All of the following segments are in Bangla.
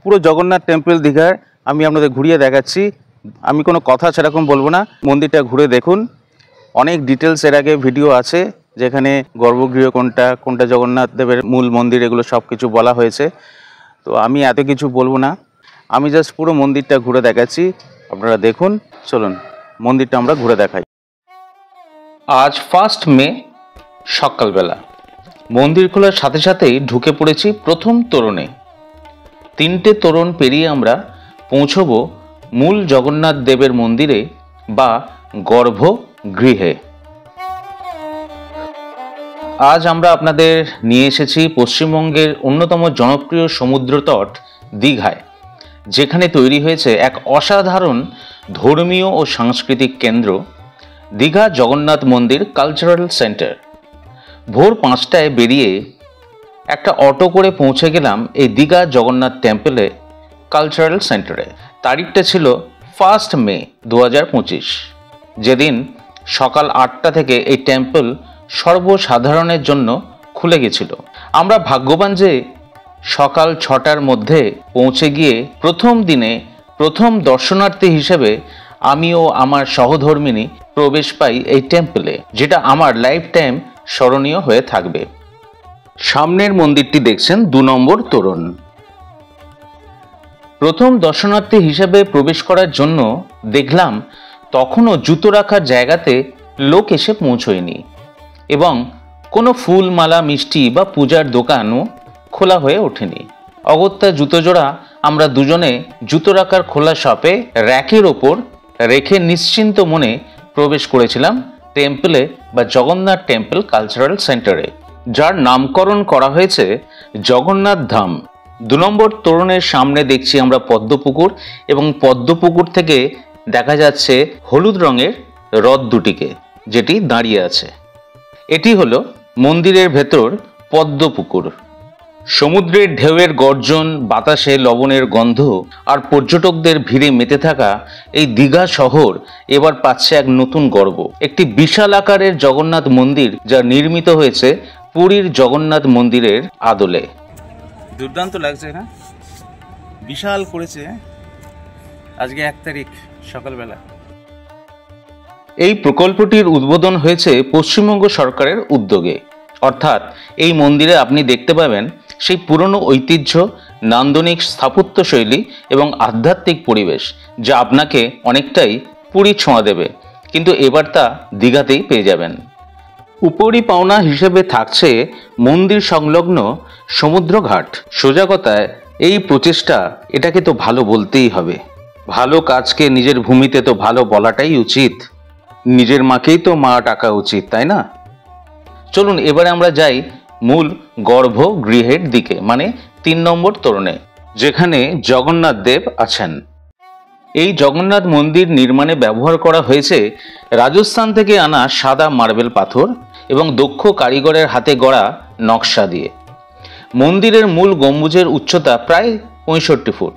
পুরো জগন্নাথ টেম্পল দীঘার আমি আপনাদের ঘুরিয়ে দেখাচ্ছি। আমি কোনো কথা সেরকম বলবো না, মন্দিরটা ঘুরে দেখুন। অনেক ডিটেলস এর আগে ভিডিও আছে যেখানে গর্ভগৃহ কোনটা, কোনটা জগন্নাথ দেবের মূল মন্দির, এগুলো সব কিছু বলা হয়েছে। তো আমি এত কিছু বলবো না, আমি জাস্ট পুরো মন্দিরটা ঘুরে দেখাচ্ছি, আপনারা দেখুন। চলুন মন্দিরটা আমরা ঘুরে দেখাই। আজ 1 মে সকালবেলা মন্দির খোলার সাথে সাথেই ঢুকে পড়েছি প্রথম তোরণে। 3টে তোরণ পেরিয়ে আমরা পৌঁছবো মূল জগন্নাথ দেবের মন্দিরে বা গর্ভগৃহে। আজ আমরা আপনাদের নিয়ে এসেছি পশ্চিমবঙ্গের অন্যতম জনপ্রিয় সমুদ্র তট দীঘায়, যেখানে তৈরি হয়েছে এক অসাধারণ ধর্মীয় ও সাংস্কৃতিক কেন্দ্র, দীঘা জগন্নাথ মন্দির কালচারাল সেন্টার। ভোর 5টায় বেরিয়ে একটা অটো করে পৌঁছে গেলাম এই দীঘা জগন্নাথ টেম্পলে কালচারাল সেন্টারে। তারিখটা ছিল 1 মে 2025, যেদিন সকাল 8টা থেকে এই টেম্পল সর্বসাধারণের জন্য খুলে গেছিল। আমরা ভাগ্যবান যে সকাল 6টার মধ্যে পৌঁছে গিয়ে প্রথম দিনে প্রথম দর্শনার্থী হিসেবে আমি ও আমার সহধর্মিনী প্রবেশ পাই এই টেম্পলে, যেটা আমার লাইফ টাইম স্মরণীয় হয়ে থাকবে। সামনের মন্দিরটি দেখছেন 2 নম্বর তোরণ। প্রথম দর্শনার্থী হিসেবে প্রবেশ করার জন্য দেখলাম তখনও জুতো রাখার জায়গাতে লোক এসে পৌঁছয়নি এবং কোনো ফুল, মালা, মিষ্টি বা পূজার দোকানও খোলা হয়ে ওঠেনি। অগত্যা জুতো জোড়া আমরা দুজনে জুতো রাখার খোলা শপে র্যাকের ওপর রেখে নিশ্চিন্ত মনে প্রবেশ করেছিলাম টেম্পলে বা জগন্নাথ টেম্পল কালচারাল সেন্টারে, যার নামকরণ করা হয়েছে জগন্নাথ ধাম। 2 নম্বর তোরণের সামনে দেখছি আমরা পদ্মপুকুর, এবং পদ্মপুকুর থেকে দেখা যাচ্ছে হলুদ রঙের রথ দুটিকে, যেটি দাঁড়িয়ে আছে। এটি হলো মন্দিরের ভেতর পদ্মপুকুর। সমুদ্রের ঢেউয়ের গর্জন, বাতাসে লবণের গন্ধ আর পর্যটকদের ভিড়ে মেতে থাকা এই দীঘা শহর এবার পাচ্ছে এক নতুন গর্ব। একটি বিশাল আকারের জগন্নাথ মন্দির যা নির্মিত হয়েছে পুরীর জগন্নাথ মন্দিরের আদলে। দুর্দান্ত লাগছে না? বিশাল করেছে আজকে 1 তারিখ সকালবেলা। এই প্রকল্পটির উদ্বোধন হয়েছে পশ্চিমবঙ্গ সরকারের উদ্যোগে, অর্থাৎ এই মন্দিরে আপনি দেখতে পাবেন সেই পুরনো ঐতিহ্য, নান্দনিক স্থাপত্য শৈলী এবং আধ্যাত্মিক পরিবেশ, যা আপনাকে অনেকটাই পুরী ছোঁয়া দেবে, কিন্তু এবার তা দীঘাতেই পেয়ে যাবেন। উপরি পাওনা হিসেবে থাকছে মন্দির সংলগ্ন সমুদ্র ঘাট। সোজা কথায় এই প্রচেষ্টা, এটাকে তো ভালো বলতেই হবে। ভালো কাজকে নিজের ভূমিতে তো ভালো বলাটাই উচিত। নিজের মাকেই তো মা ডাকা উচিত, তাই না? চলুন এবারে আমরা যাই মূল গর্ভগৃহের দিকে, মানে 3 নম্বর তোরণে, যেখানে জগন্নাথ দেব আছেন। এই জগন্নাথ মন্দির নির্মাণে ব্যবহার করা হয়েছে রাজস্থান থেকে আনা সাদা মার্বেল পাথর এবং দক্ষ কারিগরের হাতে গড়া নকশা দিয়ে। মন্দিরের মূল গম্বুজের উচ্চতা প্রায় 65 ফুট,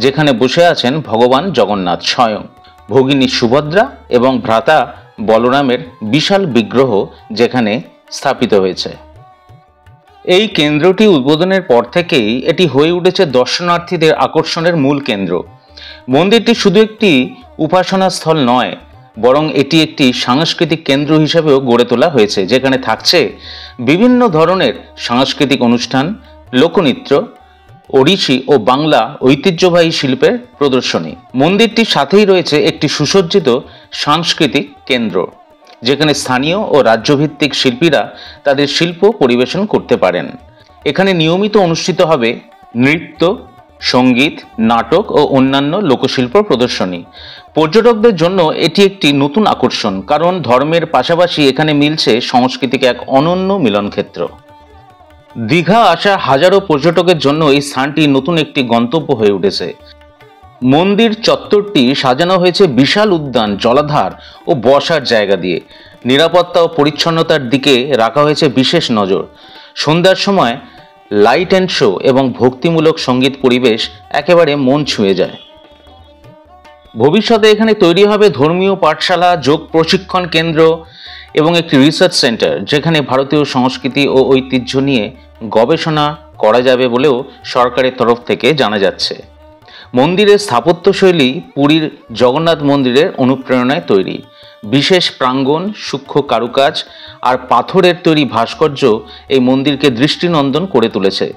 যেখানে বসে আছেন ভগবান জগন্নাথ স্বয়ং, ভগিনী সুভদ্রা এবং ভ্রাতা বলরামের বিশাল বিগ্রহ যেখানে স্থাপিত হয়েছে। এই কেন্দ্রটি উদ্বোধনের পর থেকেই এটি হয়ে উঠেছে দর্শনার্থীদের আকর্ষণের মূল কেন্দ্র। মন্দিরটি শুধু একটি উপাসনা স্থল নয়, বরং এটি একটি সাংস্কৃতিক কেন্দ্র হিসেবেও গড়ে তোলা হয়েছে, যেখানে থাকছে বিভিন্ন ধরনের সাংস্কৃতিক অনুষ্ঠান, লোকনৃত্য, ওড়িশি ও বাংলা ঐতিহ্যবাহী শিল্পের প্রদর্শনী। মন্দিরটির সাথেই রয়েছে একটি সুসজ্জিত সাংস্কৃতিক কেন্দ্র, যেখানে স্থানীয় ও রাজ্যভিত্তিক শিল্পীরা তাদের শিল্প পরিবেশন করতে পারেন। এখানে নিয়মিত অনুষ্ঠিত হবে নৃত্য, সঙ্গীত, নাটক ও অন্যান্য লোকশিল্প প্রদর্শনী। পর্যটকদের জন্য এটি একটি নতুন আকর্ষণ, কারণ ধর্মের পাশাপাশি এখানে মিলছে সংস্কৃতিক এক অনন্য মিলনক্ষেত্র। দীঘা আসা হাজারো পর্যটকের জন্য এই স্থানটি নতুন একটি গন্তব্য হয়ে উঠেছে। মন্দির চত্বরটি সাজানো হয়েছে বিশাল উদ্যান, জলাধার ও বসার জায়গা দিয়ে। নিরাপত্তা ও পরিচ্ছন্নতার দিকে রাখা হয়েছে বিশেষ নজর। সন্ধ্যার সময় লাইট অ্যান্ড শো এবং ভক্তিমূলক সঙ্গীত পরিবেশ একেবারে মন ছুঁয়ে যায়। ভবিষ্যতে এখানে তৈরি হবে ধর্মীয় পাঠশালা, যোগ প্রশিক্ষণ কেন্দ্র এবং একটি রিসার্চ সেন্টার, যেখানে ভারতীয় সংস্কৃতি ও ঐতিহ্য নিয়ে গবেষণা করা যাবে বলেও সরকারের তরফ থেকে জানা যাচ্ছে। মন্দিরের স্থাপত্যশৈলী পুরীর জগন্নাথ মন্দিরের অনুপ্রেরণায় তৈরি। বিশেষ প্রাঙ্গণ, সূক্ষ্ম কারুকাজ আর পাথরের তৈরি ভাস্কর্য এই মন্দিরকে দৃষ্টিনন্দন করে তুলেছে।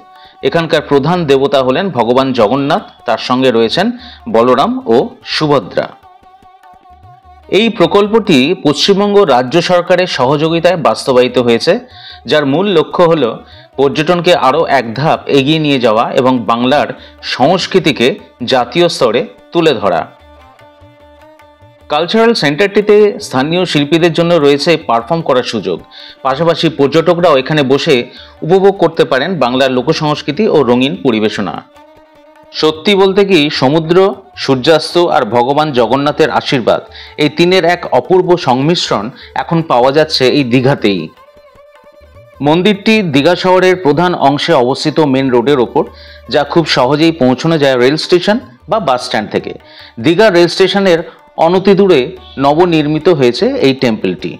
এখানকার প্রধান দেবতা হলেন ভগবান জগন্নাথ, তার সঙ্গে রয়েছেন বলরাম ও সুভদ্রা। এই প্রকল্পটি পশ্চিমবঙ্গ রাজ্য সরকারের সহযোগিতায় বাস্তবায়িত হয়েছে, যার মূল লক্ষ্য হল পর্যটনকে আরও এক ধাপ এগিয়ে নিয়ে যাওয়া এবং বাংলার সংস্কৃতিকে জাতীয় স্তরে তুলে ধরা। কালচারাল সেন্টারটিতে স্থানীয় শিল্পীদের জন্য রয়েছে পারফর্ম করার সুযোগ, পাশাপাশি পর্যটকরাও এখানে বসে উপভোগ করতে পারেন বাংলার লোকসংস্কৃতি ও রঙিন পরিবেশনা। সত্যি বলতে কি, সমুদ্র, সূর্যাস্ত আর ভগবান জগন্নাথের আশীর্বাদ, এই তিনের এক অপূর্ব সংমিশ্রণ এখন পাওয়া যাচ্ছে এই দীঘাতেই। মন্দিরটি দীঘা শহরের প্রধান অংশে অবস্থিত মেন রোডের ওপর, যা খুব সহজেই পৌঁছানো যায় রেল স্টেশন বা বাস স্ট্যান্ড থেকে। দীঘা রেল স্টেশনের অনতি দূরে নবনির্মিত হয়েছে এই টেম্পলটি।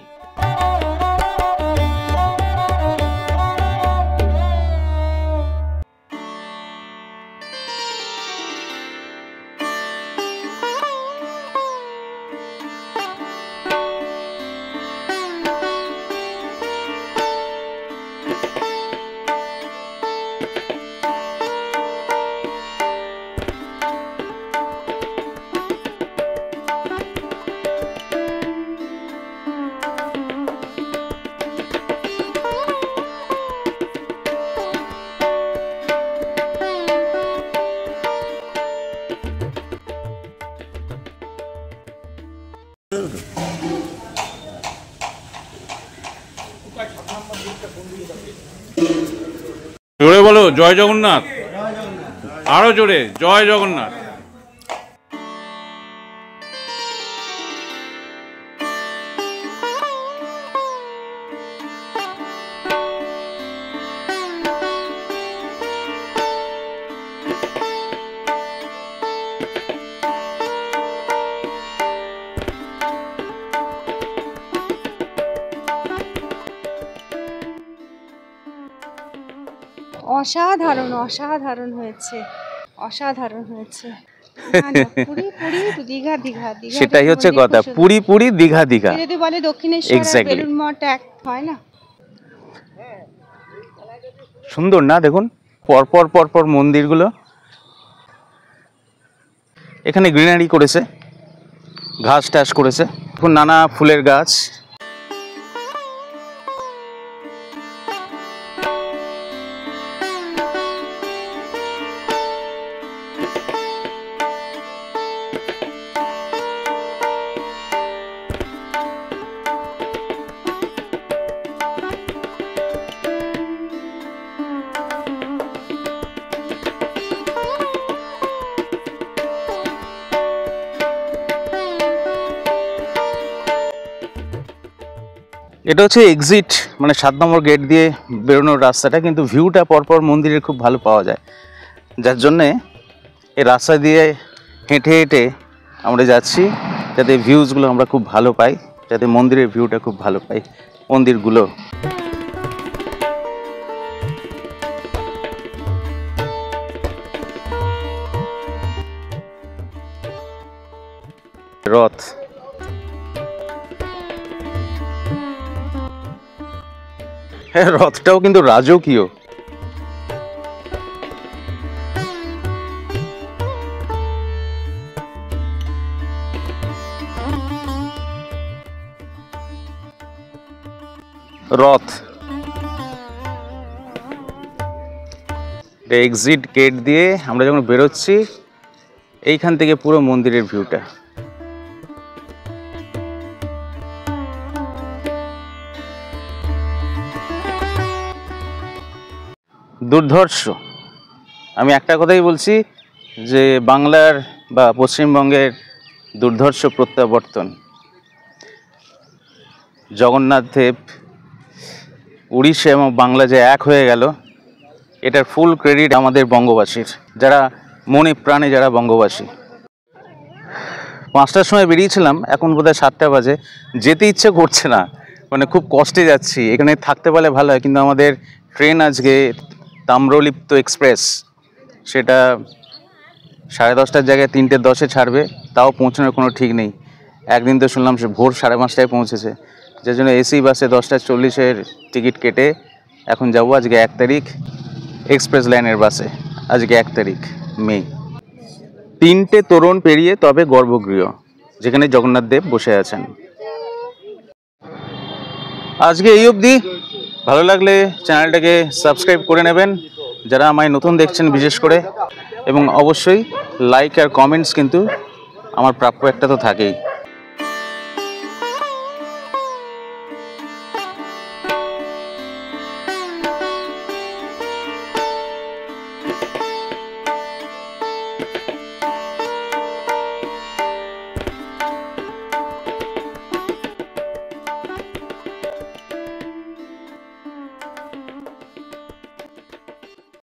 জোরে বলো জয় জগন্নাথ, আরো জোরে জয় জগন্নাথ। অসাধারণ অসাধারণ হয়েছে, অসাধারণ হয়েছে। পুরী পুরী, দীঘা দীঘা দীঘা, সেটাই হচ্ছে কথা, পুরী পুরী, দীঘা দীঘা। যদি বলে দক্ষিণেশ্বর আর বেলুড় মঠ এক হয় না? সুন্দর না? দেখুন পরপর পরপর মন্দিরগুলো, এখানে গ্রিনারি করেছে, ঘাস টাস করেছে, এখন নানা ফুলের গাছ। এটা হচ্ছে এক্সিট, মানে 7 নম্বর গেট দিয়ে বেরোনোর রাস্তাটা, কিন্তু ভিউটা পরপর মন্দিরের খুব ভালো পাওয়া যায়, যার জন্যে এই রাস্তা দিয়ে হেঁটে হেঁটে আমরা যাচ্ছি, যাতে ভিউজগুলো আমরা খুব ভালো পাই, যাতে মন্দিরের ভিউটা খুব ভালো পাই মন্দিরগুলো। রথ, হ্যাঁ রথটাও কিন্তু রাজকীয়। রথ এক্সিট গেট দিয়ে আমরা যখন বেরোচ্ছি, এইখান থেকে পুরো মন্দিরের ভিউটা। দুর্ধর্ষ। আমি একটা কথাই বলছি যে বাংলার বা পশ্চিমবঙ্গের দুর্ধর্ষ প্রত্যাবর্তন। জগন্নাথ দেব, উড়িষ্যা এবং বাংলা যে এক হয়ে গেল, এটার ফুল ক্রেডিট আমাদের বঙ্গবাসীর, যারা মনে প্রাণে যারা বঙ্গবাসী। 5টার সময় বেরিয়েছিলাম, এখন বোধহয় 7টা বাজে, যেতে ইচ্ছে করছে না, মানে খুব কষ্টে যাচ্ছি। এখানে থাকতে পারলে ভালো হয়, কিন্তু আমাদের ট্রেন আজকে তাম্রলিপ্ত এক্সপ্রেস, সেটা 10:30টার জায়গায় 3:10-এ ছাড়বে, তাও পৌঁছানোর কোনো ঠিক নেই। একদিন তো শুনলাম সে ভোর 5:30টায় পৌঁছেছে, যার জন্য এসি বাসে 10:40-এর টিকিট কেটে এখন যাব আজকে 1 তারিখ এক্সপ্রেস লাইনের বাসে। আজকে 1 তারিখ মে। 3টে তোরণ পেরিয়ে তবে গর্ভগৃহ, যেখানে জগন্নাথ দেব বসে আছেন। আজকে এই অবধি। ভালো লাগলে চ্যানেলটাকে সাবস্ক্রাইব করে নেবেন যারা আমায় নতুন দেখছেন বিশেষ করে, এবং অবশ্যই লাইক আর কমেন্টস কিন্তু আমার প্রাপ্য একটা তো থাকেই।